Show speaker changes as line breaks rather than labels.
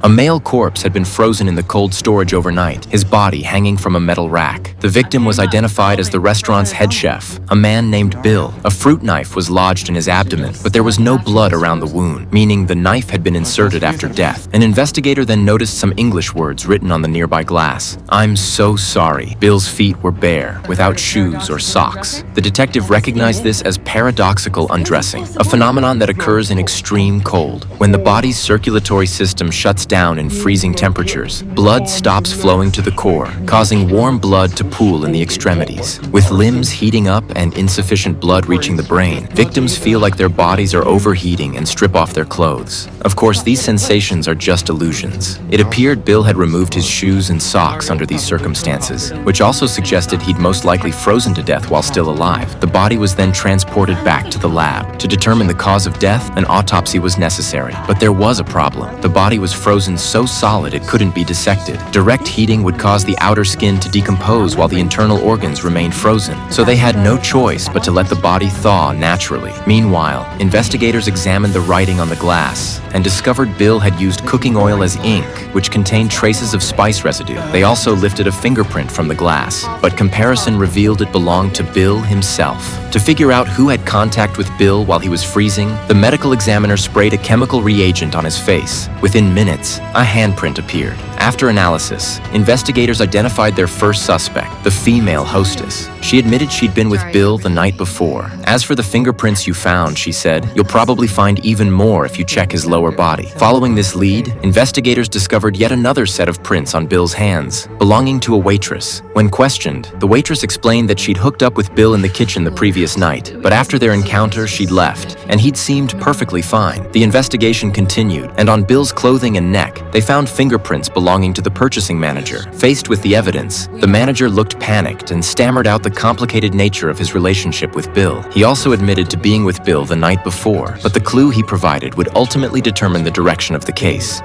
A male corpse had been frozen in the cold storage overnight, his body hanging from a metal rack. The victim was identified as the restaurant's head chef, a man named Bill. A fruit knife was lodged in his abdomen, but there was no blood around the wound, meaning the knife had been inserted after death. An investigator then noticed some English words written on the nearby glass. "I'm so sorry." Bill's feet were bare, without shoes or socks. The detective recognized this as paradoxical undressing, a phenomenon that occurs in extreme cold. When the body's circulatory system shuts down in freezing temperatures, blood stops flowing to the core, causing warm blood to pool in the extremities. With limbs heating up and insufficient blood reaching the brain, victims feel like their bodies are overheating and strip off their clothes. Of course, these sensations are just illusions. It appeared Bill had removed his shoes and socks under these circumstances, which also suggested he'd most likely frozen to death while still alive. The body was then transported back to the lab. To determine the cause of death, an autopsy was necessary. But there was a problem. The body was frozen so solid it couldn't be dissected. Direct heating would cause the outer skin to decompose while the internal organs remained frozen, so they had no choice but to let the body thaw naturally. Meanwhile, investigators examined the writing on the glass and discovered Bill had used cooking oil as ink, which contained traces of spice residue. They also lifted a fingerprint from the glass, but comparison revealed it belonged to Bill himself. To figure out who had contact with Bill while he was freezing, the medical examiner sprayed a chemical reagent on his face. Within minutes, a handprint appeared. After analysis, investigators identified their first suspect, the female hostess. She admitted she'd been with Bill the night before. "As for the fingerprints you found," she said, "you'll probably find even more if you check his lower body." Following this lead, investigators discovered yet another set of prints on Bill's hands, belonging to a waitress. When questioned, the waitress explained that she'd hooked up with Bill in the kitchen the previous night, but after their encounter, she'd left, and he'd seemed perfectly fine. The investigation continued, and on Bill's clothing and neck, they found fingerprints belonging to the purchasing manager. Faced with the evidence, the manager looked panicked and stammered out the complicated nature of his relationship with Bill. He also admitted to being with Bill the night before, but the clue he provided would ultimately determine the direction of the case.